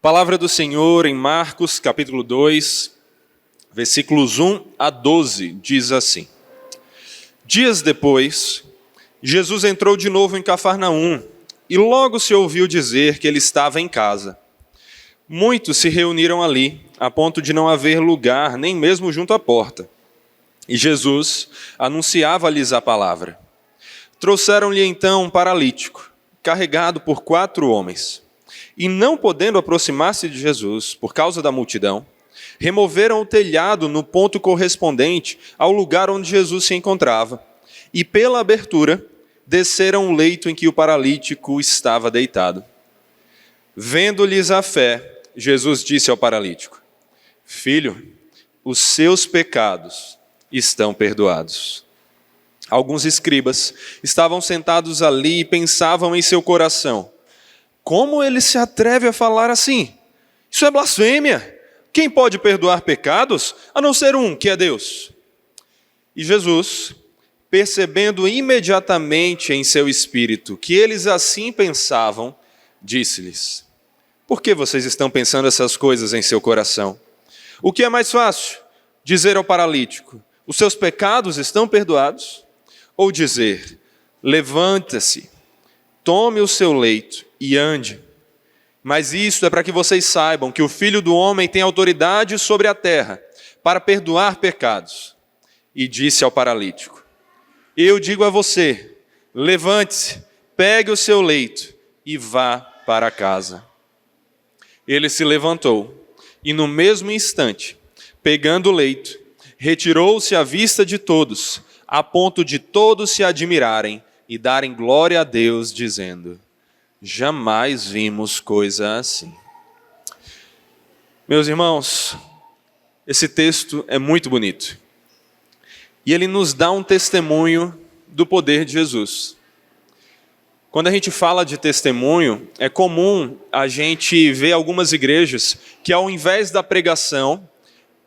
Palavra do Senhor em Marcos, capítulo 2, versículos 1 a 12, diz assim: Dias depois, Jesus entrou de novo em Cafarnaum e logo se ouviu dizer que ele estava em casa. Muitos se reuniram ali, a ponto de não haver lugar, nem mesmo junto à porta. E Jesus anunciava-lhes a palavra. Trouxeram-lhe então um paralítico, carregado por 4 homens. E não podendo aproximar-se de Jesus, por causa da multidão, removeram o telhado no ponto correspondente ao lugar onde Jesus se encontrava, e pela abertura desceram o leito em que o paralítico estava deitado. Vendo-lhes a fé, Jesus disse ao paralítico: Filho, os seus pecados estão perdoados. Alguns escribas estavam sentados ali e pensavam em seu coração: como ele se atreve a falar assim? Isso é blasfêmia! Quem pode perdoar pecados, a não ser um, que é Deus? E Jesus, percebendo imediatamente em seu espírito que eles assim pensavam, disse-lhes: Por que vocês estão pensando essas coisas em seu coração? O que é mais fácil? Dizer ao paralítico: os seus pecados estão perdoados? Ou dizer: levanta-se, tome o seu leito e ande. Mas isto é para que vocês saibam que o Filho do Homem tem autoridade sobre a terra para perdoar pecados. E disse ao paralítico: Eu digo a você, levante-se, pegue o seu leito e vá para casa. Ele se levantou e no mesmo instante, pegando o leito, retirou-se à vista de todos, a ponto de todos se admirarem e darem glória a Deus, dizendo: Jamais vimos coisa assim. Meus irmãos, esse texto é muito bonito. E ele nos dá um testemunho do poder de Jesus. Quando a gente fala de testemunho, é comum a gente ver algumas igrejas que, ao invés da pregação,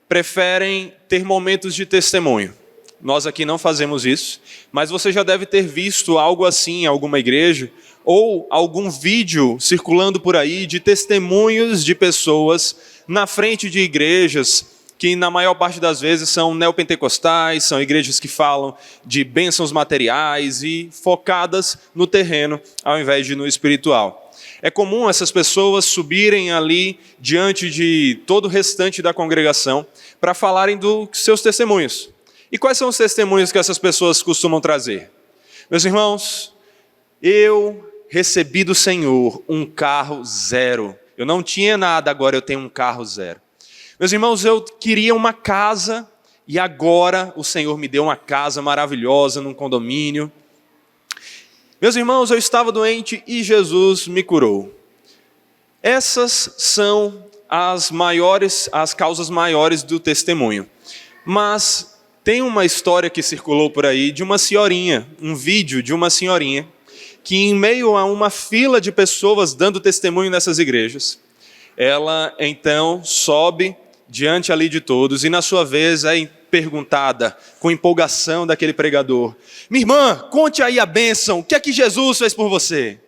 preferem ter momentos de testemunho. Nós aqui não fazemos isso, mas você já deve ter visto algo assim em alguma igreja, ou algum vídeo circulando por aí de testemunhos de pessoas na frente de igrejas que na maior parte das vezes são neopentecostais, são igrejas que falam de bênçãos materiais e focadas no terreno ao invés de no espiritual. É comum essas pessoas subirem ali diante de todo o restante da congregação para falarem dos seus testemunhos. E quais são os testemunhos que essas pessoas costumam trazer? Meus irmãos, eu recebi do Senhor um carro zero. Eu não tinha nada, agora eu tenho um carro zero. Meus irmãos, eu queria uma casa e agora o Senhor me deu uma casa maravilhosa num condomínio. Meus irmãos, eu estava doente e Jesus me curou. Essas são as causas maiores do testemunho. Mas tem uma história que circulou por aí de uma senhorinha, um vídeo de uma senhorinha, que em meio a uma fila de pessoas dando testemunho nessas igrejas, ela então sobe diante ali de todos e na sua vez é perguntada com empolgação daquele pregador: minha irmã, conte aí a bênção, o que é que Jesus fez por você?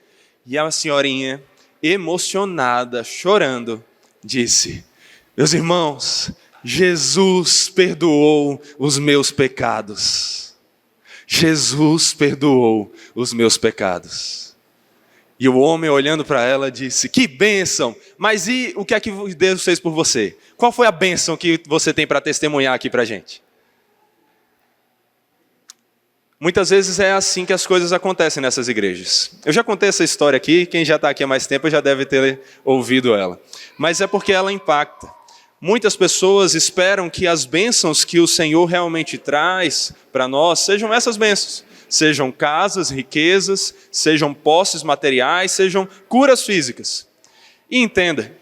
E a senhorinha, emocionada, chorando, disse: meus irmãos, Jesus perdoou os meus pecados. Jesus perdoou os meus pecados. E o homem, olhando para ela, disse: que bênção! Mas e o que é que Deus fez por você? Qual foi a bênção que você tem para testemunhar aqui para a gente? Muitas vezes é assim que as coisas acontecem nessas igrejas. Eu já contei essa história aqui, quem já está aqui há mais tempo já deve ter ouvido ela. Mas é porque ela impacta. Muitas pessoas esperam que as bênçãos que o Senhor realmente traz para nós sejam essas bênçãos. Sejam casas, riquezas, sejam posses materiais, sejam curas físicas. E entenda,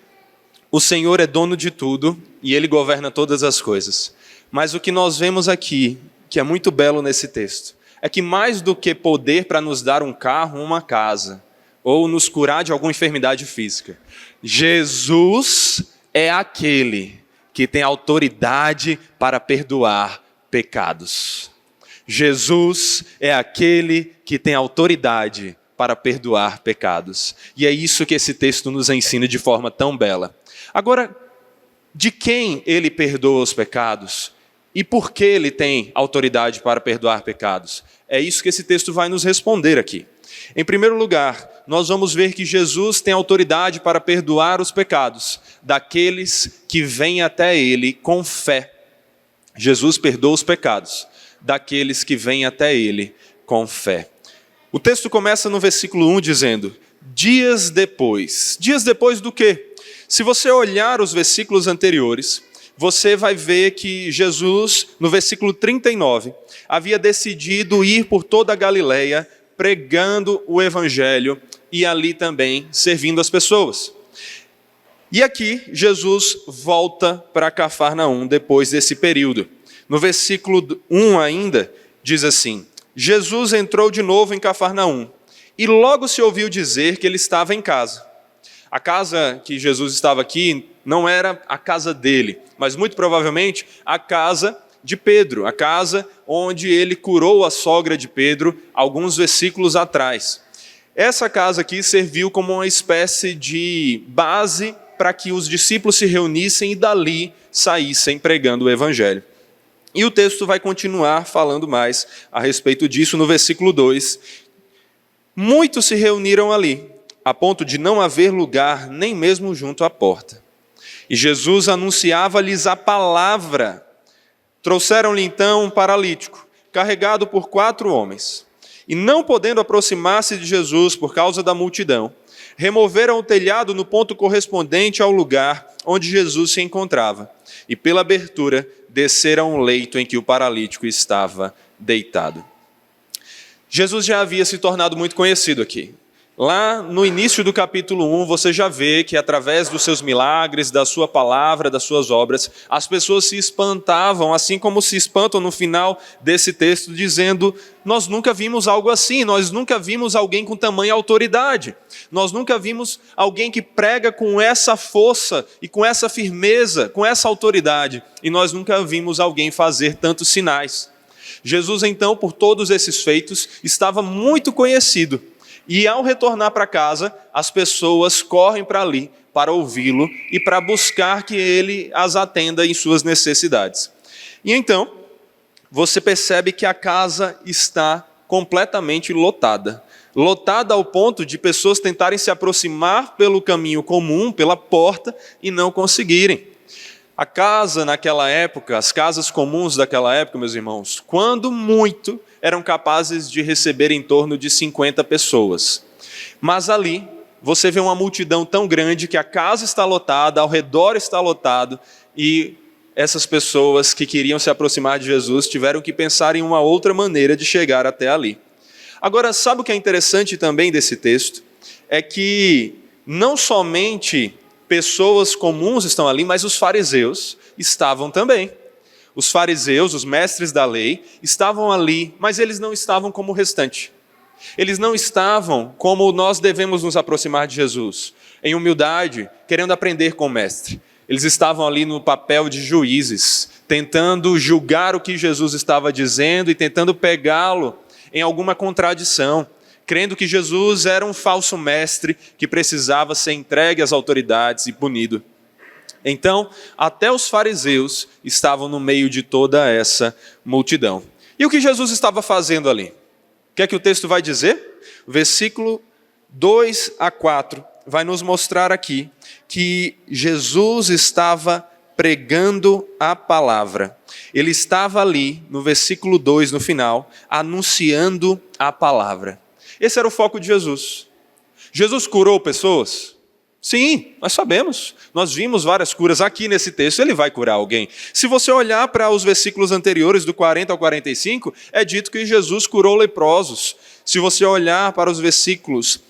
o Senhor é dono de tudo e Ele governa todas as coisas. Mas o que nós vemos aqui, que é muito belo nesse texto, é que mais do que poder para nos dar um carro, uma casa, ou nos curar de alguma enfermidade física, Jesus é aquele que tem autoridade para perdoar pecados. Jesus é aquele que tem autoridade para perdoar pecados. E é isso que esse texto nos ensina de forma tão bela. Agora, de quem ele perdoa os pecados? E por que ele tem autoridade para perdoar pecados? É isso que esse texto vai nos responder aqui. Em primeiro lugar, nós vamos ver que Jesus tem autoridade para perdoar os pecados daqueles que vêm até ele com fé. Jesus perdoa os pecados daqueles que vêm até ele com fé. O texto começa no versículo 1 dizendo, dias depois. Dias depois do quê? Se você olhar os versículos anteriores, você vai ver que Jesus, no versículo 39, havia decidido ir por toda a Galileia, pregando o evangelho e ali também servindo as pessoas. E aqui Jesus volta para Cafarnaum depois desse período. No versículo 1 ainda, diz assim, Jesus entrou de novo em Cafarnaum e logo se ouviu dizer que ele estava em casa. A casa que Jesus estava aqui não era a casa dele, mas muito provavelmente a casa de Pedro, a casa onde ele curou a sogra de Pedro alguns versículos atrás. Essa casa aqui serviu como uma espécie de base para que os discípulos se reunissem e dali saíssem pregando o evangelho. E o texto vai continuar falando mais a respeito disso no versículo 2. Muitos se reuniram ali, a ponto de não haver lugar nem mesmo junto à porta. E Jesus anunciava-lhes a palavra. Trouxeram-lhe então um paralítico, carregado por 4 homens. E não podendo aproximar-se de Jesus por causa da multidão, removeram o telhado no ponto correspondente ao lugar onde Jesus se encontrava. E pela abertura, desceram o leito em que o paralítico estava deitado. Jesus já havia se tornado muito conhecido aqui. Lá no início do capítulo 1, você já vê que através dos seus milagres, da sua palavra, das suas obras, as pessoas se espantavam, assim como se espantam no final desse texto, dizendo, nós nunca vimos algo assim, nós nunca vimos alguém com tamanha autoridade, nós nunca vimos alguém que prega com essa força e com essa firmeza, com essa autoridade, e nós nunca vimos alguém fazer tantos sinais. Jesus, então, por todos esses feitos, estava muito conhecido. E ao retornar para casa, as pessoas correm para ali para ouvi-lo e para buscar que ele as atenda em suas necessidades. E então, você percebe que a casa está completamente lotada. Lotada ao ponto de pessoas tentarem se aproximar pelo caminho comum, pela porta, e não conseguirem. A casa naquela época, as casas comuns daquela época, meus irmãos, quando muito, eram capazes de receber em torno de 50 pessoas. Mas ali, você vê uma multidão tão grande que a casa está lotada, ao redor está lotado, e essas pessoas que queriam se aproximar de Jesus tiveram que pensar em uma outra maneira de chegar até ali. Agora, sabe o que é interessante também desse texto? É que não somente pessoas comuns estão ali, mas os fariseus estavam também. Os fariseus, os mestres da lei, estavam ali, mas eles não estavam como o restante. Eles não estavam como nós devemos nos aproximar de Jesus, em humildade, querendo aprender com o mestre. Eles estavam ali no papel de juízes, tentando julgar o que Jesus estava dizendo e tentando pegá-lo em alguma contradição, crendo que Jesus era um falso mestre que precisava ser entregue às autoridades e punido. Então, até os fariseus estavam no meio de toda essa multidão. E o que Jesus estava fazendo ali? O que é que o texto vai dizer? Versículo 2 a 4 vai nos mostrar aqui que Jesus estava pregando a palavra. Ele estava ali, no versículo 2, no final, anunciando a palavra. Esse era o foco de Jesus. Jesus curou pessoas? Sim, nós sabemos. Nós vimos várias curas aqui nesse texto. Ele vai curar alguém. Se você olhar para os versículos anteriores, do 40 ao 45, é dito que Jesus curou leprosos. Se você olhar para os versículos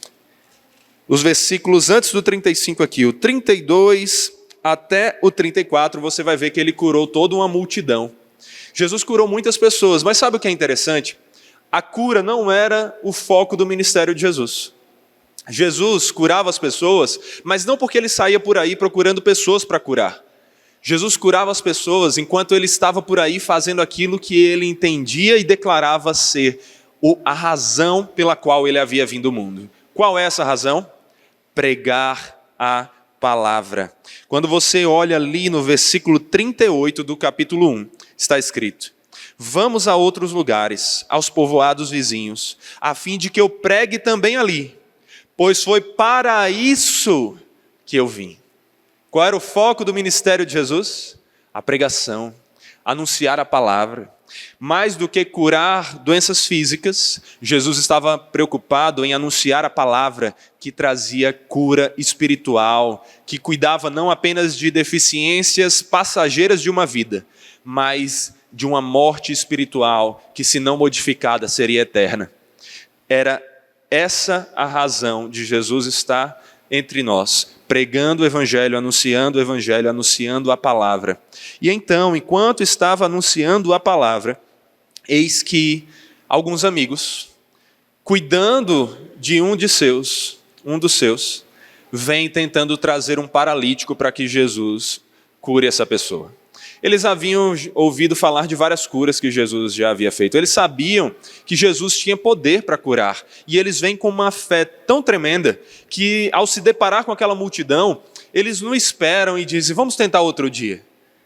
antes do 35 aqui, o 32 até o 34, você vai ver que ele curou toda uma multidão. Jesus curou muitas pessoas, mas sabe o que é interessante? A cura não era o foco do ministério de Jesus. Jesus curava as pessoas, mas não porque ele saía por aí procurando pessoas para curar. Jesus curava as pessoas enquanto ele estava por aí fazendo aquilo que ele entendia e declarava ser a razão pela qual ele havia vindo ao mundo. Qual é essa razão? Pregar a palavra. Quando você olha ali no versículo 38 do capítulo 1, está escrito: vamos a outros lugares, aos povoados vizinhos, a fim de que eu pregue também ali, pois foi para isso que eu vim. Qual era o foco do ministério de Jesus? A pregação, anunciar a palavra. Mais do que curar doenças físicas, Jesus estava preocupado em anunciar a palavra que trazia cura espiritual, que cuidava não apenas de deficiências passageiras de uma vida, mas de uma morte espiritual que, se não modificada, seria eterna. Era essa a razão de Jesus estar entre nós, pregando o Evangelho, anunciando a palavra. E então, enquanto estava anunciando a palavra, eis que alguns amigos, cuidando de um dos seus, vem tentando trazer um paralítico para que Jesus cure essa pessoa. Eles haviam ouvido falar de várias curas que Jesus já havia feito. Eles sabiam que Jesus tinha poder para curar. E eles vêm com uma fé tão tremenda que, ao se deparar com aquela multidão, eles não esperam e dizem, vamos tentar outro dia.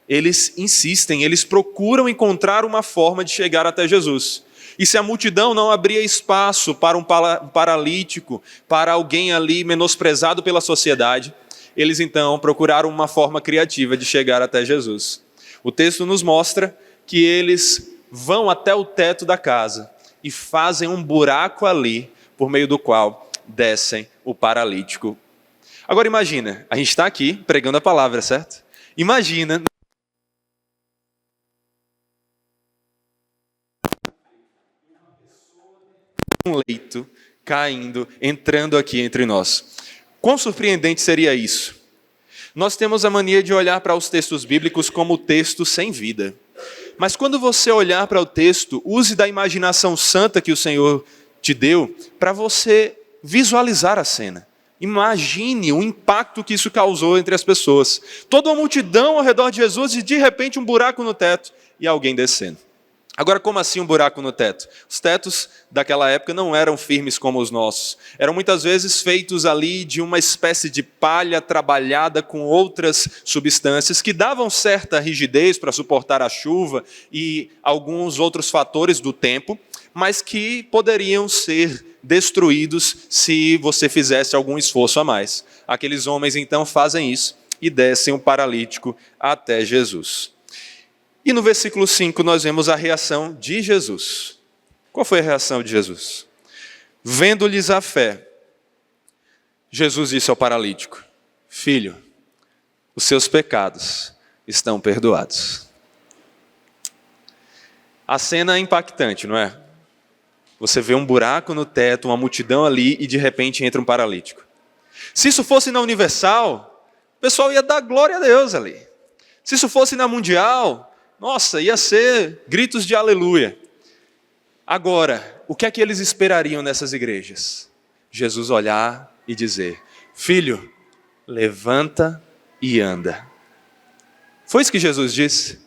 Eles insistem, eles procuram encontrar uma forma de chegar até Jesus. E se a multidão não abria espaço para um paralítico, para alguém ali menosprezado pela sociedade, eles então procuraram uma forma criativa de chegar até Jesus. O texto nos mostra que eles vão até o teto da casa e fazem um buraco ali, por meio do qual descem o paralítico. Agora imagina, a gente está aqui pregando a palavra, certo? Imagina um leito caindo, entrando aqui entre nós. Quão surpreendente seria isso? Nós temos a mania de olhar para os textos bíblicos como texto sem vida. Mas quando você olhar para o texto, use da imaginação santa que o Senhor te deu para você visualizar a cena. Imagine o impacto que isso causou entre as pessoas. Toda uma multidão ao redor de Jesus e de repente um buraco no teto e alguém descendo. Agora, como assim um buraco no teto? Os tetos daquela época não eram firmes como os nossos. Eram muitas vezes feitos ali de uma espécie de palha trabalhada com outras substâncias que davam certa rigidez para suportar a chuva e alguns outros fatores do tempo, mas que poderiam ser destruídos se você fizesse algum esforço a mais. Aqueles homens então fazem isso e descem o paralítico até Jesus. E no versículo 5 nós vemos a reação de Jesus. Qual foi a reação de Jesus? Vendo-lhes a fé, Jesus disse ao paralítico: filho, os seus pecados estão perdoados. A cena é impactante, não é? Você vê um buraco no teto, uma multidão ali e de repente entra um paralítico. Se isso fosse na Universal, o pessoal ia dar glória a Deus ali. Se isso fosse na Mundial, nossa, ia ser gritos de aleluia. Agora, o que é que eles esperariam nessas igrejas? Jesus olhar e dizer: filho, levanta e anda. Foi isso que Jesus disse?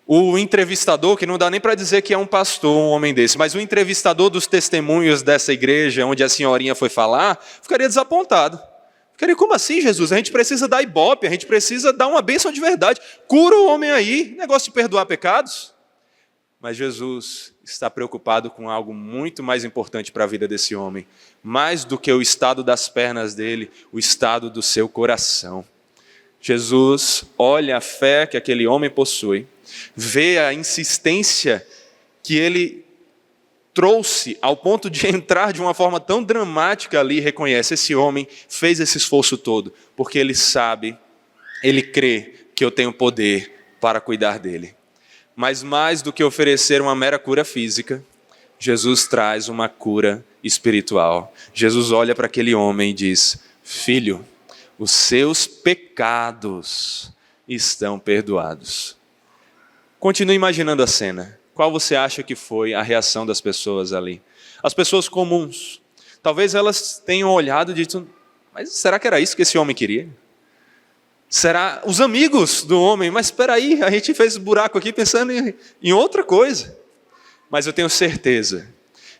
O entrevistador, que não dá nem para dizer que é um pastor, um homem desse, mas o entrevistador dos testemunhos dessa igreja, onde a senhorinha foi falar, ficaria desapontado. Ficaria, como assim, Jesus? A gente precisa dar ibope, a gente precisa dar uma bênção de verdade. Cura o homem aí, negócio de perdoar pecados. Mas Jesus está preocupado com algo muito mais importante para a vida desse homem. Mais do que o estado das pernas dele, o estado do seu coração. Jesus olha a fé que aquele homem possui, vê a insistência que ele trouxe ao ponto de entrar de uma forma tão dramática ali e reconhece: esse homem fez esse esforço todo, porque ele sabe, ele crê que eu tenho poder para cuidar dele. Mas mais do que oferecer uma mera cura física, Jesus traz uma cura espiritual. Jesus olha para aquele homem e diz: filho, os seus pecados estão perdoados. Continue imaginando a cena. Qual você acha que foi a reação das pessoas ali? As pessoas comuns. Talvez elas tenham olhado e dito: mas será que era isso que esse homem queria? Será os amigos do homem? Mas espera aí, a gente fez buraco aqui pensando em outra coisa. Mas eu tenho certeza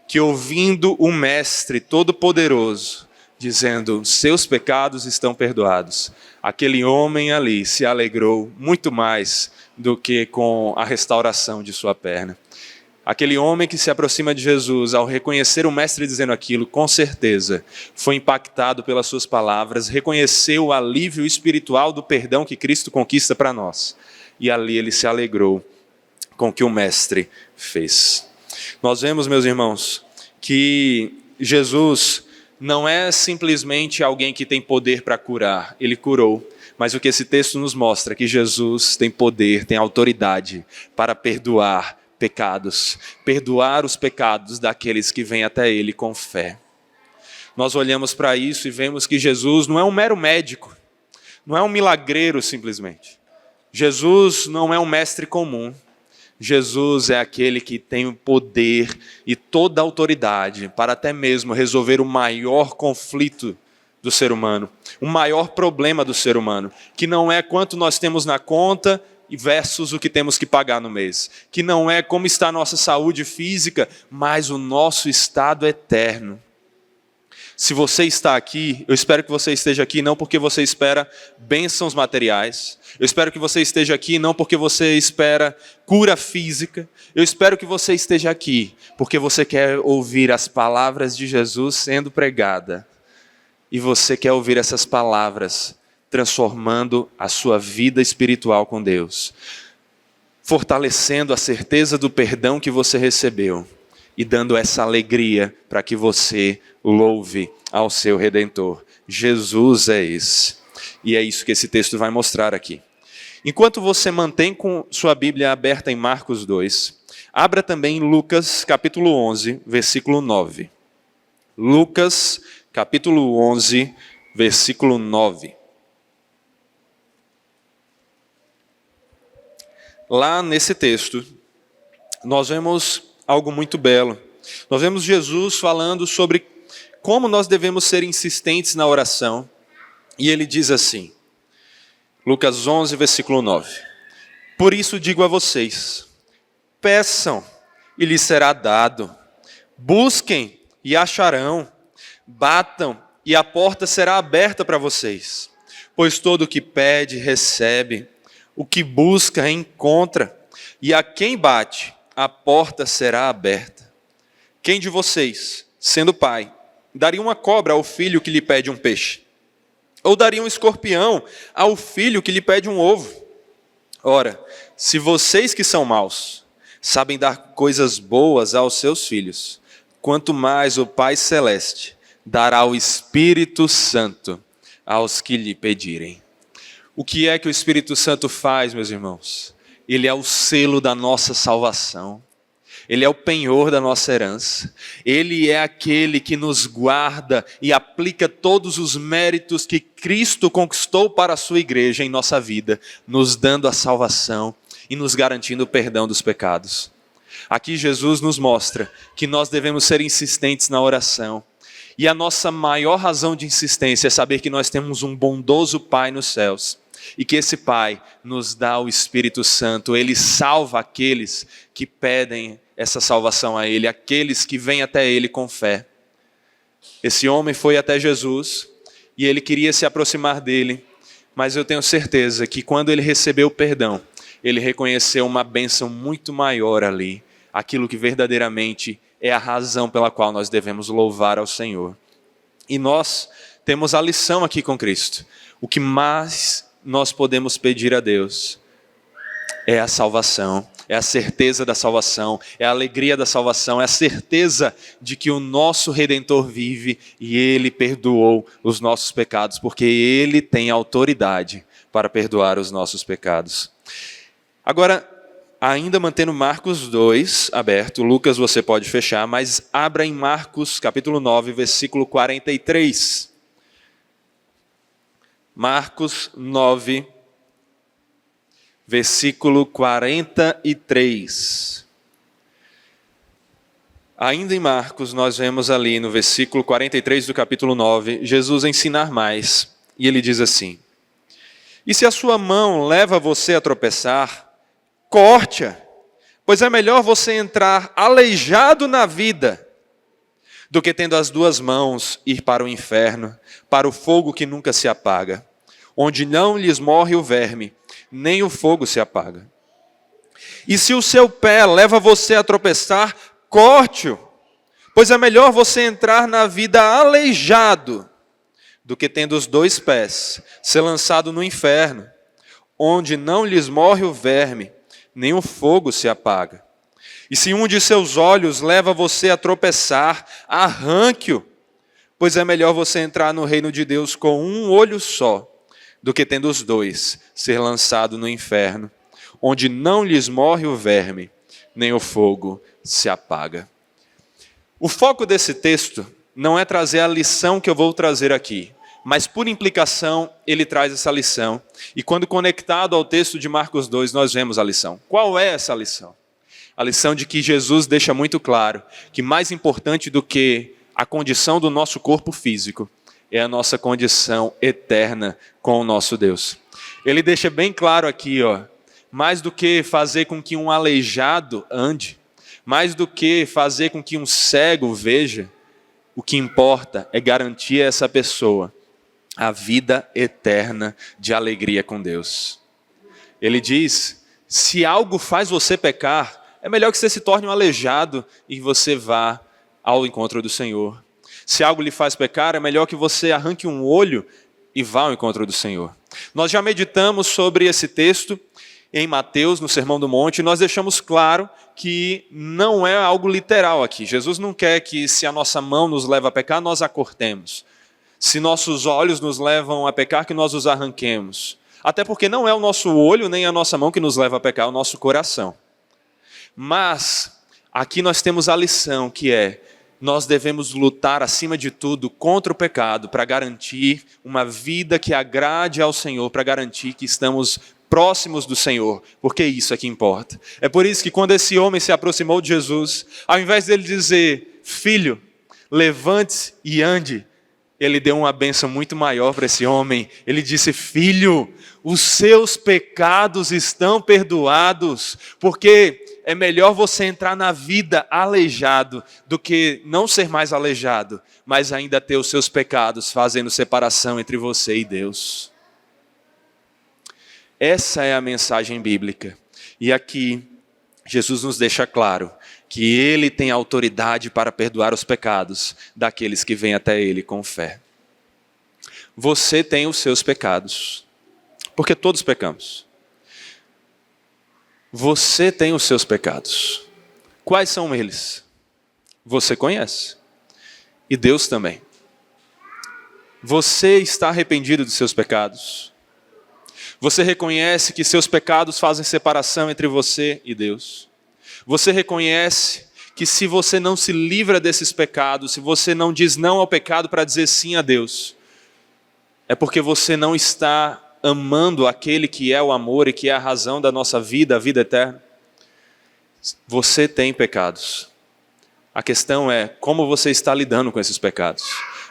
que ouvindo o Mestre Todo-Poderoso, dizendo, seus pecados estão perdoados, aquele homem ali se alegrou muito mais do que com a restauração de sua perna. Aquele homem que se aproxima de Jesus, ao reconhecer o Mestre dizendo aquilo, com certeza foi impactado pelas suas palavras, reconheceu o alívio espiritual do perdão que Cristo conquista para nós. E ali ele se alegrou com o que o Mestre fez. Nós vemos, meus irmãos, que Jesus não é simplesmente alguém que tem poder para curar, ele curou. Mas o que esse texto nos mostra é que Jesus tem poder, tem autoridade para perdoar pecados, perdoar os pecados daqueles que vêm até ele com fé. Nós olhamos para isso e vemos que Jesus não é um mero médico, não é um milagreiro simplesmente. Jesus não é um mestre comum. Jesus é aquele que tem o poder e toda a autoridade para até mesmo resolver o maior conflito do ser humano, o maior problema do ser humano, que não é quanto nós temos na conta versus o que temos que pagar no mês, que não é como está a nossa saúde física, mas o nosso estado eterno. Se você está aqui, eu espero que você esteja aqui não porque você espera bênçãos materiais, eu espero que você esteja aqui não porque você espera cura física, eu espero que você esteja aqui porque você quer ouvir as palavras de Jesus sendo pregada, e você quer ouvir essas palavras transformando a sua vida espiritual com Deus, fortalecendo a certeza do perdão que você recebeu e dando essa alegria para que você louve ao seu Redentor. Jesus é esse. E é isso que esse texto vai mostrar aqui. Enquanto você mantém com sua Bíblia aberta em Marcos 2, abra também em Lucas capítulo 11, versículo 9. Lucas capítulo 11, versículo 9. Lá nesse texto, nós vemos algo muito belo. Nós vemos Jesus falando sobre como nós devemos ser insistentes na oração. E ele diz assim, Lucas 11, versículo 9. Por isso digo a vocês, peçam e lhes será dado. Busquem e acharão. Batam e a porta será aberta para vocês. Pois todo o que pede, recebe. O que busca, encontra. E a quem bate, a porta será aberta. Quem de vocês, sendo pai, daria uma cobra ao filho que lhe pede um peixe? Ou daria um escorpião ao filho que lhe pede um ovo? Ora, se vocês que são maus, sabem dar coisas boas aos seus filhos, quanto mais o Pai Celeste dará o Espírito Santo aos que lhe pedirem. O que é que o Espírito Santo faz, meus irmãos? Ele é o selo da nossa salvação. Ele é o penhor da nossa herança. Ele é aquele que nos guarda e aplica todos os méritos que Cristo conquistou para a sua igreja em nossa vida, nos dando a salvação e nos garantindo o perdão dos pecados. Aqui Jesus nos mostra que nós devemos ser insistentes na oração. E a nossa maior razão de insistência é saber que nós temos um bondoso Pai nos céus. E que esse Pai nos dá o Espírito Santo. Ele salva aqueles que pedem essa salvação a Ele, aqueles que vêm até Ele com fé. Esse homem foi até Jesus e ele queria se aproximar dele, mas eu tenho certeza que quando ele recebeu o perdão, ele reconheceu uma bênção muito maior ali, aquilo que verdadeiramente é a razão pela qual nós devemos louvar ao Senhor. E nós temos a lição aqui com Cristo. O que mais nós podemos pedir a Deus é a salvação, é a certeza da salvação, é a alegria da salvação, é a certeza de que o nosso Redentor vive e Ele perdoou os nossos pecados, porque Ele tem autoridade para perdoar os nossos pecados. Agora, ainda mantendo Marcos 2 aberto, Lucas você pode fechar, mas abra em Marcos capítulo 9, versículo 43. Marcos 9, versículo 43. Ainda em Marcos, nós vemos ali no versículo 43 do capítulo 9, Jesus ensinar mais. E ele diz assim, e se a sua mão leva você a tropeçar, corte-a, Pois é melhor você entrar aleijado na vida, do que tendo as duas mãos ir para o inferno, para o fogo que nunca se apaga, onde não lhes morre o verme, nem o fogo se apaga. E se o seu pé leva você a tropeçar, corte-o, pois é melhor você entrar na vida aleijado, do que tendo os dois pés, ser lançado no inferno, onde não lhes morre o verme, nem o fogo se apaga. E se um de seus olhos leva você a tropeçar, arranque-o, pois é melhor você entrar no reino de Deus com um olho só, do que tendo os dois, ser lançado no inferno, onde não lhes morre o verme, nem o fogo se apaga. O foco desse texto não é trazer a lição que eu vou trazer aqui, mas por implicação ele traz essa lição. E quando conectado ao texto de Marcos 2, nós vemos a lição. Qual é essa lição? A lição de que Jesus deixa muito claro que mais importante do que a condição do nosso corpo físico é a nossa condição eterna com o nosso Deus. Ele deixa bem claro aqui, mais do que fazer com que um aleijado ande, mais do que fazer com que um cego veja, o que importa é garantir a essa pessoa a vida eterna de alegria com Deus. Ele diz, se algo faz você pecar, é melhor que você se torne um aleijado e você vá ao encontro do Senhor. Se algo lhe faz pecar, é melhor que você arranque um olho e vá ao encontro do Senhor. Nós já meditamos sobre esse texto em Mateus, no Sermão do Monte, e nós deixamos claro que não é algo literal aqui. Jesus não quer que se a nossa mão nos leva a pecar, nós a cortemos. Se nossos olhos nos levam a pecar, que nós os arranquemos. Até porque não é o nosso olho nem a nossa mão que nos leva a pecar, é o nosso coração. Mas aqui nós temos a lição que é, nós devemos lutar acima de tudo contra o pecado para garantir uma vida que agrade ao Senhor, para garantir que estamos próximos do Senhor, porque isso é que importa. É por isso que quando esse homem se aproximou de Jesus, ao invés dele dizer, filho, levante-se e ande, ele deu uma bênção muito maior para esse homem. Ele disse, filho, os seus pecados estão perdoados, porque é melhor você entrar na vida aleijado do que não ser mais aleijado, mas ainda ter os seus pecados fazendo separação entre você e Deus. Essa é a mensagem bíblica. E aqui, Jesus nos deixa claro que Ele tem autoridade para perdoar os pecados daqueles que vêm até Ele com fé. Você tem os seus pecados, porque todos pecamos. Você tem os seus pecados. Quais são eles? Você conhece. E Deus também. Você está arrependido dos seus pecados. Você reconhece que seus pecados fazem separação entre você e Deus. Você reconhece que se você não se livra desses pecados, se você não diz não ao pecado para dizer sim a Deus, é porque você não está amando aquele que é o amor e que é a razão da nossa vida, a vida eterna. Você tem pecados. A questão é como você está lidando com esses pecados.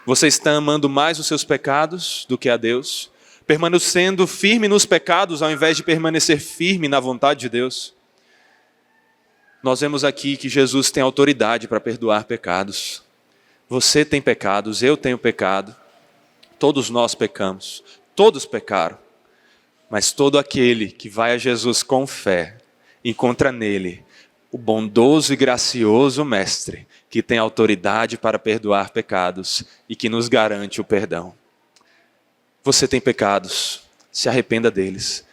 Você está amando mais os seus pecados do que a Deus? Permanecendo firme nos pecados ao invés de permanecer firme na vontade de Deus? Nós vemos aqui que Jesus tem autoridade para perdoar pecados. Você tem pecados, eu tenho pecado. Todos nós pecamos. Todos pecaram. Mas todo aquele que vai a Jesus com fé, encontra nele o bondoso e gracioso Mestre, que tem autoridade para perdoar pecados e que nos garante o perdão. Você tem pecados, se arrependa deles.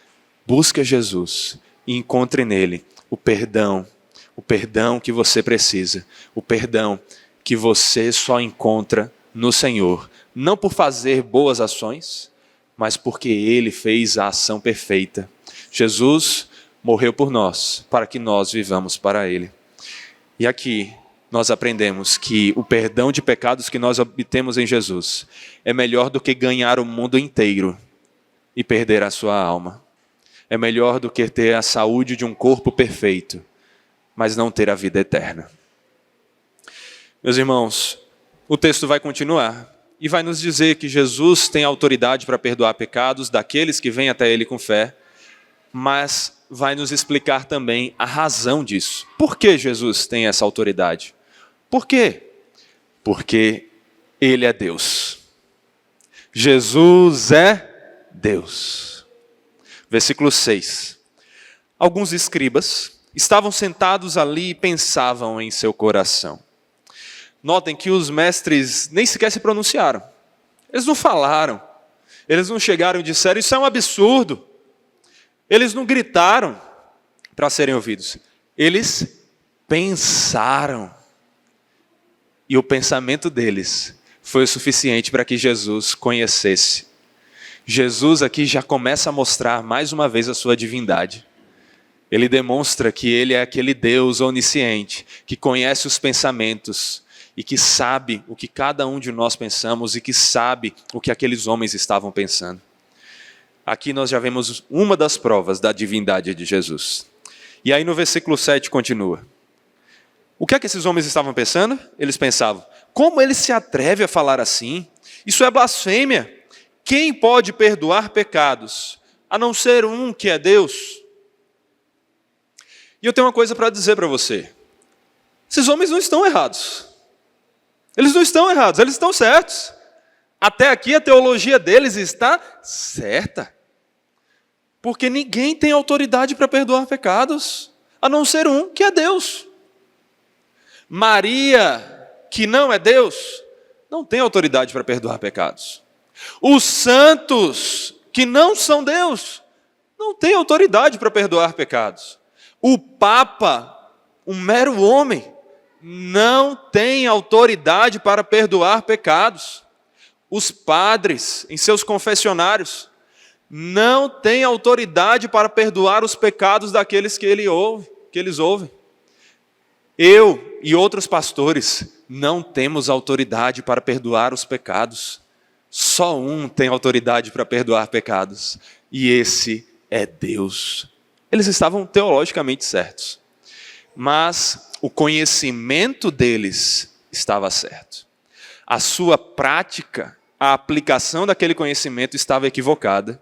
Busque Jesus e encontre nele o perdão que você precisa, o perdão que você só encontra no Senhor, não por fazer boas ações, mas porque Ele fez a ação perfeita. Jesus morreu por nós, para que nós vivamos para Ele. E aqui nós aprendemos que o perdão de pecados que nós obtemos em Jesus é melhor do que ganhar o mundo inteiro e perder a sua alma. É melhor do que ter a saúde de um corpo perfeito, mas não ter a vida eterna. Meus irmãos, o texto vai continuar e vai nos dizer que Jesus tem autoridade para perdoar pecados daqueles que vêm até Ele com fé, mas vai nos explicar também a razão disso. Por que Jesus tem essa autoridade? Por quê? Porque Ele é Deus. Jesus é Deus. Versículo 6. Alguns escribas estavam sentados ali e pensavam em seu coração. Notem que os mestres nem sequer se pronunciaram. Eles não falaram. Eles não chegaram e disseram, isso é um absurdo. Eles não gritaram para serem ouvidos. Eles pensaram. E o pensamento deles foi o suficiente para que Jesus conhecesse. Jesus aqui já começa a mostrar mais uma vez a sua divindade. Ele demonstra que Ele é aquele Deus onisciente, que conhece os pensamentos e que sabe o que cada um de nós pensamos e que sabe o que aqueles homens estavam pensando. Aqui nós já vemos uma das provas da divindade de Jesus. E aí no versículo 7 continua. O que é que esses homens estavam pensando? Eles pensavam, como ele se atreve a falar assim? Isso é blasfêmia. Quem pode perdoar pecados, a não ser um que é Deus? E eu tenho uma coisa para dizer para você. Esses homens não estão errados. Eles não estão errados, eles estão certos. Até aqui a teologia deles está certa. Porque ninguém tem autoridade para perdoar pecados, a não ser um que é Deus. Maria, que não é Deus, não tem autoridade para perdoar pecados. Os santos, que não são Deus, não têm autoridade para perdoar pecados. O Papa, um mero homem, não tem autoridade para perdoar pecados. Os padres, em seus confessionários, não têm autoridade para perdoar os pecados daqueles que eles ouvem. Eu e outros pastores não temos autoridade para perdoar os pecados. Só um tem autoridade para perdoar pecados, e esse é Deus. Eles estavam teologicamente certos, mas o conhecimento deles estava certo. A sua prática, a aplicação daquele conhecimento estava equivocada,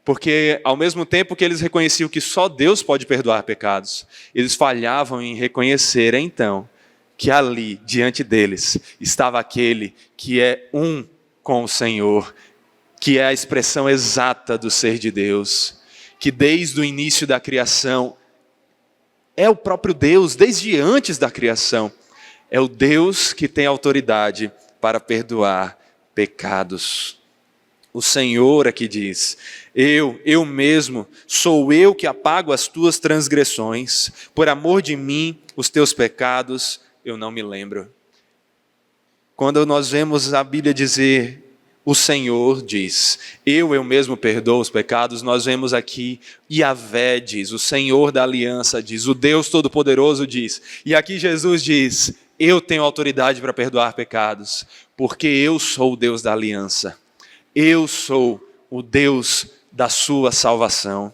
porque ao mesmo tempo que eles reconheciam que só Deus pode perdoar pecados, eles falhavam em reconhecer então que ali, diante deles, estava aquele que é um com o Senhor, que é a expressão exata do ser de Deus, que desde o início da criação é o próprio Deus, desde antes da criação, é o Deus que tem autoridade para perdoar pecados. O Senhor aqui diz, eu mesmo, sou eu que apago as tuas transgressões, por amor de mim, os teus pecados, eu não me lembro. Quando nós vemos a Bíblia dizer, o Senhor diz, eu mesmo perdoo os pecados, nós vemos aqui, Yahvé diz, o Senhor da aliança diz, o Deus Todo-Poderoso diz, e aqui Jesus diz, eu tenho autoridade para perdoar pecados, porque eu sou o Deus da aliança. Eu sou o Deus da sua salvação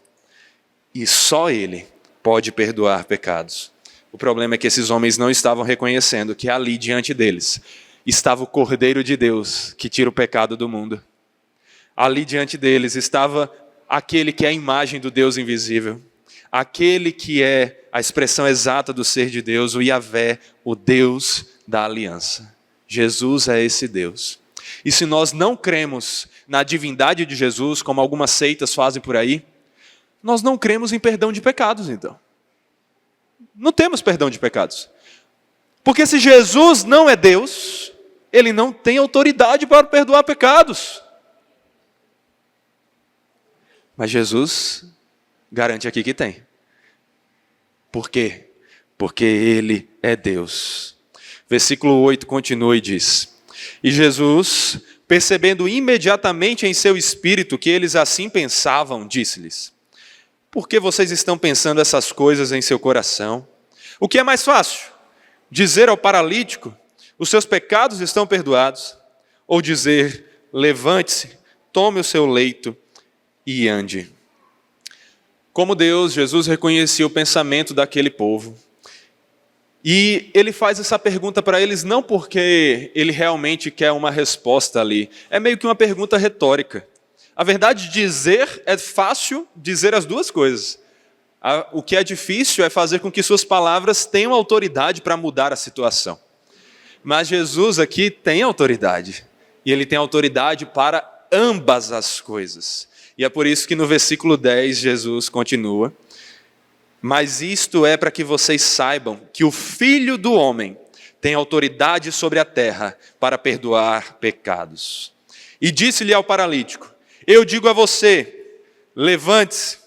e só Ele pode perdoar pecados. O problema é que esses homens não estavam reconhecendo que ali diante deles estava o Cordeiro de Deus que tira o pecado do mundo. Ali diante deles estava aquele que é a imagem do Deus invisível, aquele que é a expressão exata do ser de Deus, o Yahvé, o Deus da aliança. Jesus é esse Deus. E se nós não cremos na divindade de Jesus, como algumas seitas fazem por aí, nós não cremos em perdão de pecados, então. Não temos perdão de pecados. Porque se Jesus não é Deus, Ele não tem autoridade para perdoar pecados. Mas Jesus garante aqui que tem. Por quê? Porque Ele é Deus. Versículo 8 continua e diz, e Jesus, percebendo imediatamente em seu espírito que eles assim pensavam, disse-lhes, por que vocês estão pensando essas coisas em seu coração? O que é mais fácil? Dizer ao paralítico, os seus pecados estão perdoados, ou dizer, levante-se, tome o seu leito e ande. Como Deus, Jesus reconhecia o pensamento daquele povo. E ele faz essa pergunta para eles não porque ele realmente quer uma resposta ali. É meio que uma pergunta retórica. A verdade, dizer é fácil dizer as duas coisas. O que é difícil é fazer com que suas palavras tenham autoridade para mudar a situação. Mas Jesus aqui tem autoridade. E ele tem autoridade para ambas as coisas. E é por isso que no versículo 10 Jesus continua: mas isto é para que vocês saibam que o Filho do Homem tem autoridade sobre a terra para perdoar pecados. E disse-lhe ao paralítico: eu digo a você, levante-se,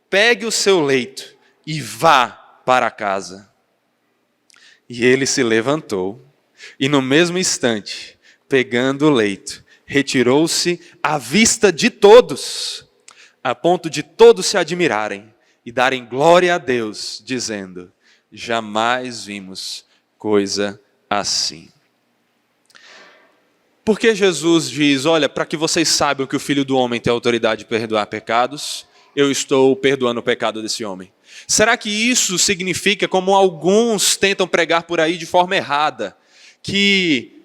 pegue o seu leito e vá para casa. E ele se levantou e no mesmo instante, pegando o leito, retirou-se à vista de todos, a ponto de todos se admirarem e darem glória a Deus, dizendo: jamais vimos coisa assim. Por que Jesus diz: olha, para que vocês saibam que o Filho do Homem tem autoridade de perdoar pecados, eu estou perdoando o pecado desse homem? Será que isso significa, como alguns tentam pregar por aí de forma errada, que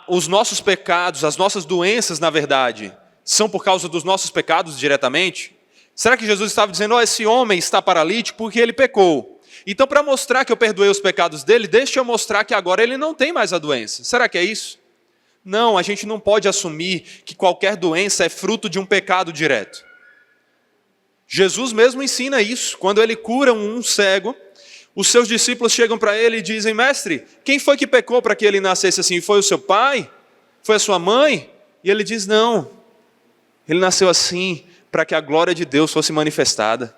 os nossos pecados, as nossas doenças, na verdade, são por causa dos nossos pecados diretamente? Será que Jesus estava dizendo: esse homem está paralítico porque ele pecou? Então, para mostrar que eu perdoei os pecados dele, deixa eu mostrar que agora ele não tem mais a doença. Será que é isso? Não, a gente não pode assumir que qualquer doença é fruto de um pecado direto. Jesus mesmo ensina isso. Quando ele cura um cego, os seus discípulos chegam para ele e dizem: mestre, quem foi que pecou para que ele nascesse assim? Foi o seu pai? Foi a sua mãe? E ele diz: não, ele nasceu assim para que a glória de Deus fosse manifestada.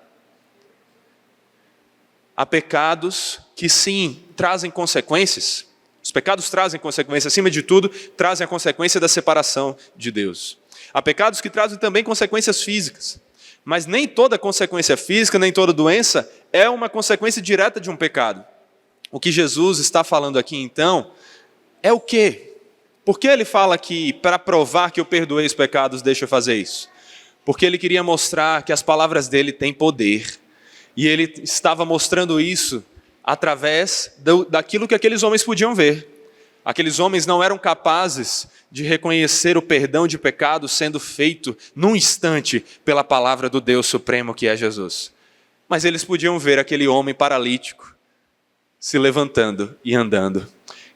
Há pecados que sim, trazem consequências. Os pecados trazem consequências, acima de tudo, trazem a consequência da separação de Deus. Há pecados que trazem também consequências físicas. Mas nem toda consequência física, nem toda doença é uma consequência direta de um pecado. O que Jesus está falando aqui, então, é o quê? Por que ele fala que, para provar que eu perdoei os pecados, deixa eu fazer isso? Porque ele queria mostrar que as palavras dele têm poder. E ele estava mostrando isso através daquilo que aqueles homens podiam ver. Aqueles homens não eram capazes de reconhecer o perdão de pecados sendo feito num instante pela palavra do Deus Supremo que é Jesus. Mas eles podiam ver aquele homem paralítico se levantando e andando.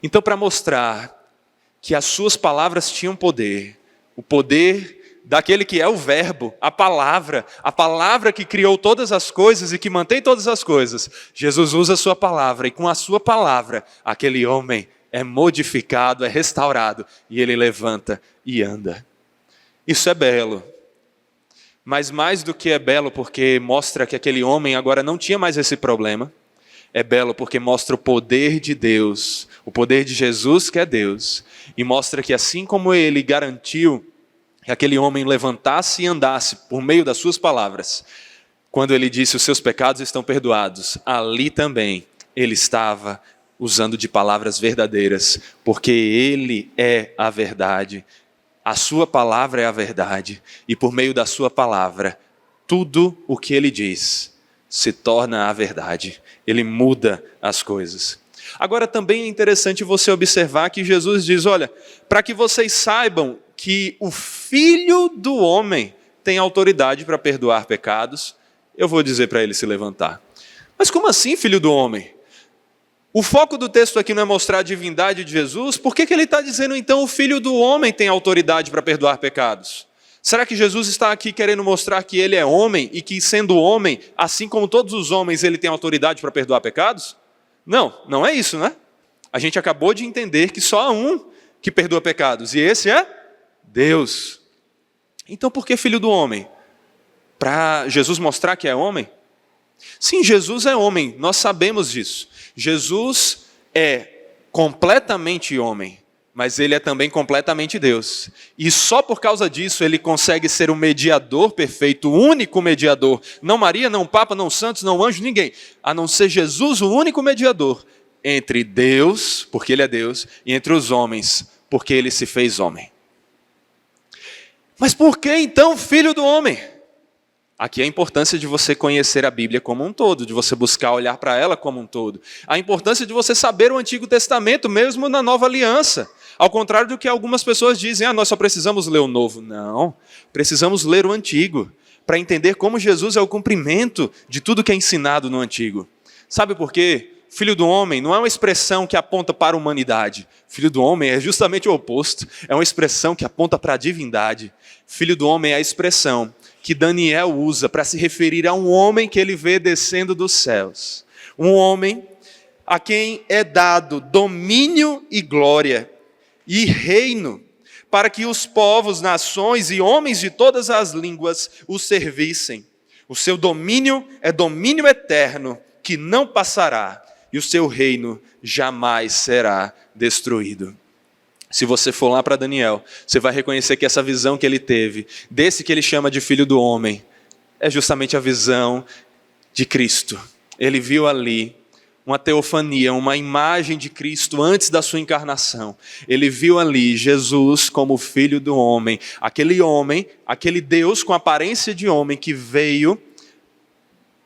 Então, para mostrar que as suas palavras tinham poder, o poder daquele que é o verbo, a palavra que criou todas as coisas e que mantém todas as coisas, Jesus usa a sua palavra e com a sua palavra, aquele homem é modificado, é restaurado e ele levanta e anda. Isso é belo, mas mais do que é belo porque mostra que aquele homem agora não tinha mais esse problema, é belo porque mostra o poder de Deus, o poder de Jesus que é Deus, e mostra que assim como ele garantiu que aquele homem levantasse e andasse por meio das suas palavras, quando ele disse os seus pecados estão perdoados, ali também ele estava usando de palavras verdadeiras, porque ele é a verdade, a sua palavra é a verdade, e por meio da sua palavra, tudo o que ele diz se torna a verdade, ele muda as coisas. Agora também é interessante você observar que Jesus diz: olha, para que vocês saibam que o Filho do Homem tem autoridade para perdoar pecados, eu vou dizer para ele se levantar. Mas como assim, Filho do Homem? O foco do texto aqui não é mostrar a divindade de Jesus, por que ele está dizendo então o Filho do Homem tem autoridade para perdoar pecados? Será que Jesus está aqui querendo mostrar que ele é homem e que sendo homem, assim como todos os homens, ele tem autoridade para perdoar pecados? Não, não é isso, né? A gente acabou de entender que só há um que perdoa pecados, e esse é Deus. Então por que Filho do Homem? Para Jesus mostrar que é homem? Sim, Jesus é homem, nós sabemos disso. Jesus é completamente homem, mas ele é também completamente Deus. E só por causa disso ele consegue ser o mediador perfeito, o único mediador. Não Maria, não Papa, não santos, não anjo, ninguém. A não ser Jesus, o único mediador entre Deus, porque ele é Deus, e entre os homens, porque ele se fez homem. Mas por que então Filho do Homem? Aqui é a importância de você conhecer a Bíblia como um todo, de você buscar olhar para ela como um todo. A importância de você saber o Antigo Testamento, mesmo na Nova Aliança. Ao contrário do que algumas pessoas dizem, nós só precisamos ler o Novo. Não, precisamos ler o Antigo, para entender como Jesus é o cumprimento de tudo que é ensinado no Antigo. Sabe por quê? Filho do homem não é uma expressão que aponta para a humanidade. Filho do homem é justamente o oposto. É uma expressão que aponta para a divindade. Filho do homem é a expressão que Daniel usa para se referir a um homem que ele vê descendo dos céus. Um homem a quem é dado domínio e glória e reino, para que os povos, nações e homens de todas as línguas o servissem. O seu domínio é domínio eterno, que não passará, e o seu reino jamais será destruído. Se você for lá para Daniel, você vai reconhecer que essa visão que ele teve, desse que ele chama de filho do homem, é justamente a visão de Cristo. Ele viu ali uma teofania, uma imagem de Cristo antes da sua encarnação. Ele viu ali Jesus como filho do homem, aquele Deus com aparência de homem que veio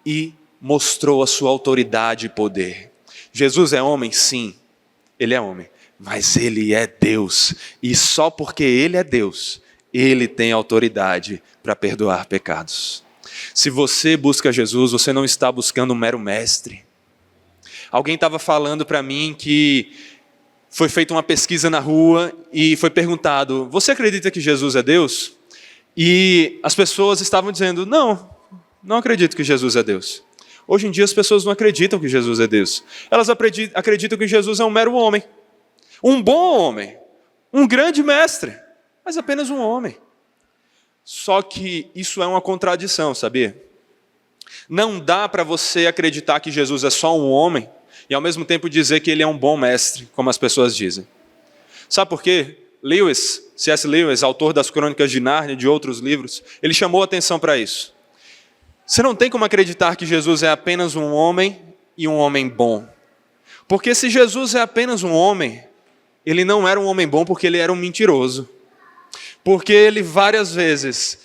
e mostrou a sua autoridade e poder. Jesus é homem? Sim, ele é homem. Mas ele é Deus, e só porque ele é Deus, ele tem autoridade para perdoar pecados. Se você busca Jesus, você não está buscando um mero mestre. Alguém estava falando para mim que foi feita uma pesquisa na rua e foi perguntado, você acredita que Jesus é Deus? E as pessoas estavam dizendo, não acredito que Jesus é Deus. Hoje em dia as pessoas não acreditam que Jesus é Deus. Elas acreditam que Jesus é um mero homem. Um bom homem, um grande mestre, mas apenas um homem. Só que isso é uma contradição, sabia? Não dá para você acreditar que Jesus é só um homem e ao mesmo tempo dizer que ele é um bom mestre, como as pessoas dizem. Sabe por quê? C.S. Lewis, autor das Crônicas de Nárnia e de outros livros, ele chamou a atenção para isso. Você não tem como acreditar que Jesus é apenas um homem e um homem bom. Porque se Jesus é apenas um homem, ele não era um homem bom porque ele era um mentiroso. Porque ele várias vezes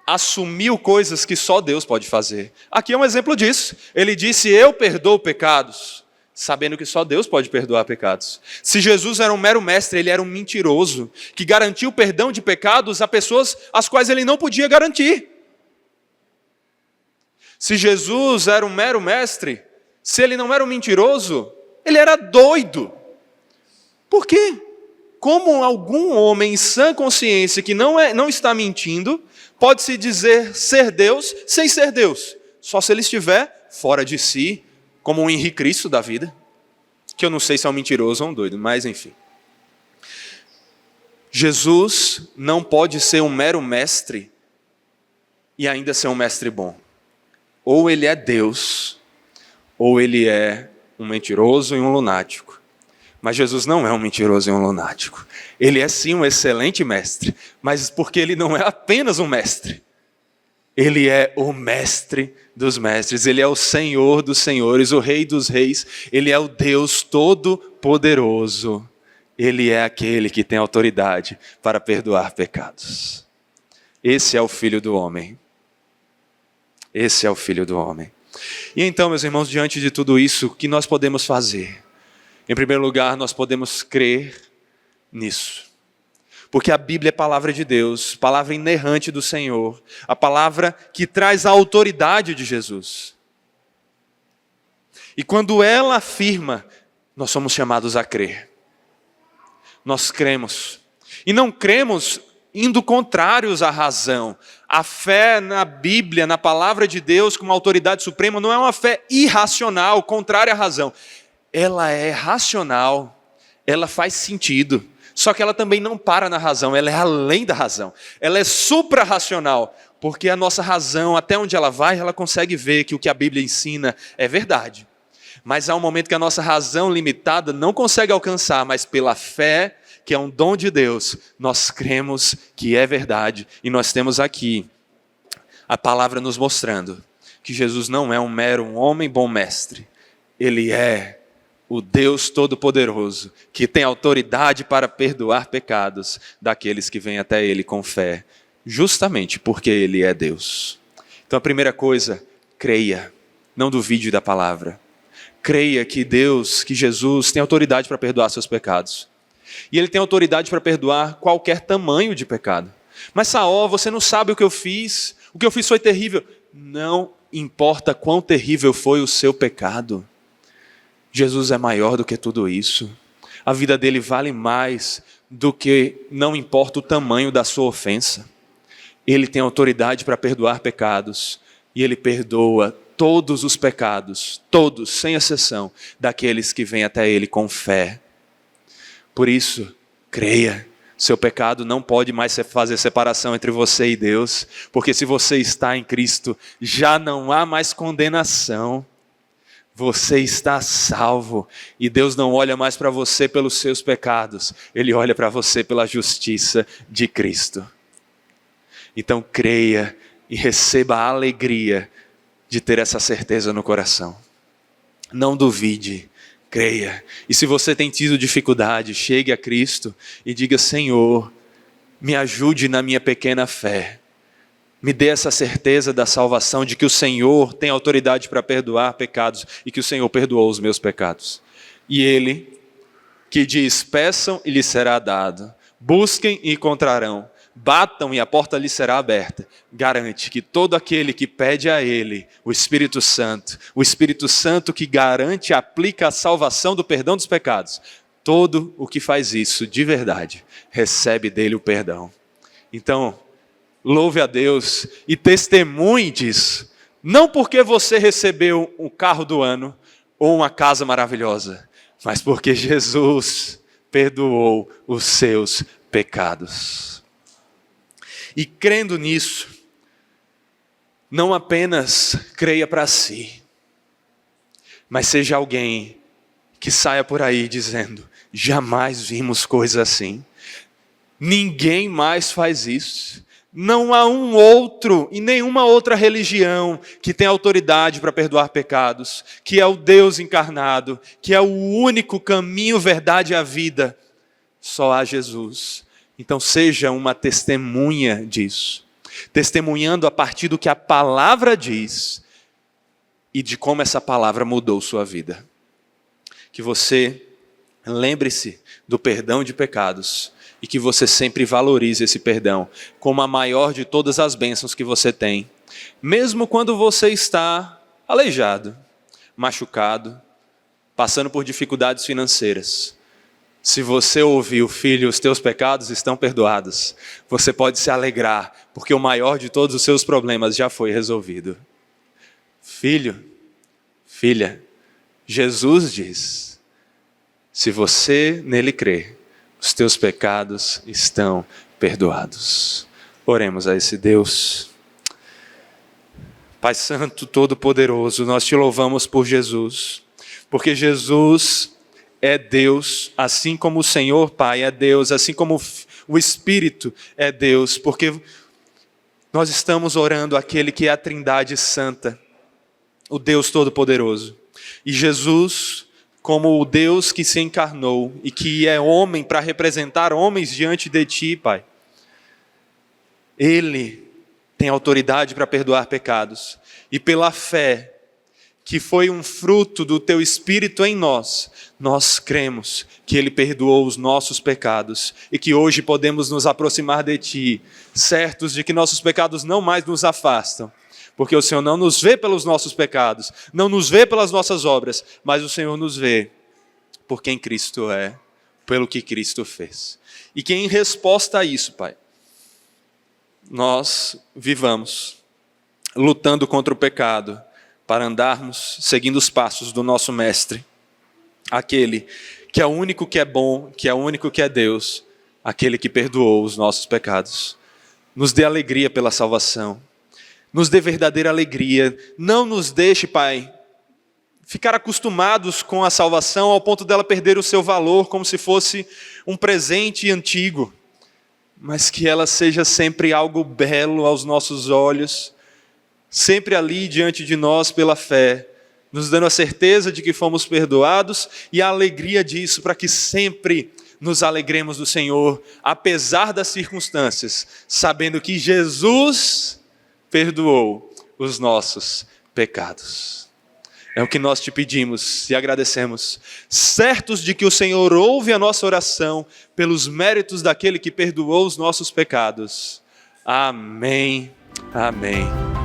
assumiu coisas que só Deus pode fazer. Aqui é um exemplo disso. Ele disse, eu perdoo pecados, sabendo que só Deus pode perdoar pecados. Se Jesus era um mero mestre, ele era um mentiroso, que garantiu o perdão de pecados a pessoas às quais ele não podia garantir. Se Jesus era um mero mestre, se ele não era um mentiroso, ele era doido. Por quê? Como algum homem em sã consciência que não está mentindo, pode se dizer ser Deus sem ser Deus? Só se ele estiver fora de si, como um Henrique Cristo da vida, que eu não sei se é um mentiroso ou um doido, mas enfim. Jesus não pode ser um mero mestre e ainda ser um mestre bom. Ou ele é Deus, ou ele é um mentiroso e um lunático. Mas Jesus não é um mentiroso e um lunático. Ele é sim um excelente mestre, mas porque ele não é apenas um mestre. Ele é o mestre dos mestres, ele é o Senhor dos senhores, o Rei dos reis, ele é o Deus todo-poderoso. Ele é aquele que tem autoridade para perdoar pecados. Esse é o Filho do homem. Esse é o Filho do homem. E então, meus irmãos, diante de tudo isso, o que nós podemos fazer? Em primeiro lugar, nós podemos crer nisso. Porque a Bíblia é palavra de Deus, palavra inerrante do Senhor, a palavra que traz a autoridade de Jesus. E quando ela afirma, nós somos chamados a crer. Nós cremos. E não cremos indo contrários à razão. A fé na Bíblia, na palavra de Deus, como autoridade suprema, não é uma fé irracional, contrária à razão. Ela é racional, ela faz sentido, só que ela também não para na razão, ela é além da razão, ela é supra-racional, porque a nossa razão, até onde ela vai, ela consegue ver que o que a Bíblia ensina é verdade. Mas há um momento que a nossa razão limitada não consegue alcançar, mas pela fé, que é um dom de Deus, nós cremos que é verdade, e nós temos aqui a palavra nos mostrando que Jesus não é um mero homem bom mestre, ele é o Deus Todo-Poderoso, que tem autoridade para perdoar pecados daqueles que vêm até Ele com fé, justamente porque Ele é Deus. Então a primeira coisa, creia, não duvide da palavra. Creia que Deus, que Jesus tem autoridade para perdoar seus pecados. E Ele tem autoridade para perdoar qualquer tamanho de pecado. Mas Saul, você não sabe o que eu fiz foi terrível. Não importa quão terrível foi o seu pecado. Jesus é maior do que tudo isso. A vida dele vale mais do que não importa o tamanho da sua ofensa. Ele tem autoridade para perdoar pecados. E Ele perdoa todos os pecados, todos, sem exceção, daqueles que vêm até Ele com fé. Por isso, creia. Seu pecado não pode mais fazer separação entre você e Deus, porque se você está em Cristo, já não há mais condenação. Você está salvo e Deus não olha mais para você pelos seus pecados, Ele olha para você pela justiça de Cristo. Então creia e receba a alegria de ter essa certeza no coração. Não duvide. Creia. E se você tem tido dificuldade, chegue a Cristo e diga: Senhor, me ajude na minha pequena fé. Me dê essa certeza da salvação, de que o Senhor tem autoridade para perdoar pecados e que o Senhor perdoou os meus pecados. E Ele, que diz: peçam e lhes será dado, busquem e encontrarão, batam e a porta lhes será aberta, garante que todo aquele que pede a Ele, o Espírito Santo que garante e aplica a salvação do perdão dos pecados, todo o que faz isso de verdade, recebe dele o perdão. Então, louve a Deus e testemunhe disso, não porque você recebeu um carro do ano ou uma casa maravilhosa, mas porque Jesus perdoou os seus pecados. E crendo nisso, não apenas creia para si, mas seja alguém que saia por aí dizendo: jamais vimos coisa assim, ninguém mais faz isso, não há um outro e nenhuma outra religião que tem autoridade para perdoar pecados, que é o Deus encarnado, que é o único caminho, verdade e a vida, só há Jesus. Então seja uma testemunha disso, testemunhando a partir do que a palavra diz e de como essa palavra mudou sua vida. Que você lembre-se do perdão de pecados e que você sempre valorize esse perdão como a maior de todas as bênçãos que você tem, mesmo quando você está aleijado, machucado, passando por dificuldades financeiras. Se você ouviu: filho, os teus pecados estão perdoados, você pode se alegrar, porque o maior de todos os seus problemas já foi resolvido. Filho, filha, Jesus diz: se você nele crê, os teus pecados estão perdoados. Oremos a esse Deus. Pai Santo, Todo-Poderoso, nós te louvamos por Jesus, porque Jesus é Deus, assim como o Senhor Pai é Deus, assim como o Espírito é Deus, porque nós estamos orando àquele que é a Trindade Santa, o Deus Todo-Poderoso. E Jesus, como o Deus que se encarnou e que é homem para representar homens diante de Ti, Pai, Ele tem autoridade para perdoar pecados. E pela fé, que foi um fruto do Teu Espírito em nós, nós cremos que Ele perdoou os nossos pecados e que hoje podemos nos aproximar de Ti, certos de que nossos pecados não mais nos afastam, porque o Senhor não nos vê pelos nossos pecados, não nos vê pelas nossas obras, mas o Senhor nos vê por quem Cristo é, pelo que Cristo fez. E que em resposta a isso, Pai, nós vivamos lutando contra o pecado, para andarmos seguindo os passos do nosso Mestre, aquele que é o único que é bom, que é o único que é Deus, aquele que perdoou os nossos pecados. Nos dê alegria pela salvação, nos dê verdadeira alegria, não nos deixe, Pai, ficar acostumados com a salvação ao ponto dela perder o seu valor como se fosse um presente antigo, mas que ela seja sempre algo belo aos nossos olhos, sempre ali diante de nós pela fé, nos dando a certeza de que fomos perdoados e a alegria disso, para que sempre nos alegremos do Senhor, apesar das circunstâncias, sabendo que Jesus perdoou os nossos pecados. É o que nós te pedimos e agradecemos, certos de que o Senhor ouve a nossa oração pelos méritos daquele que perdoou os nossos pecados. Amém. Amém.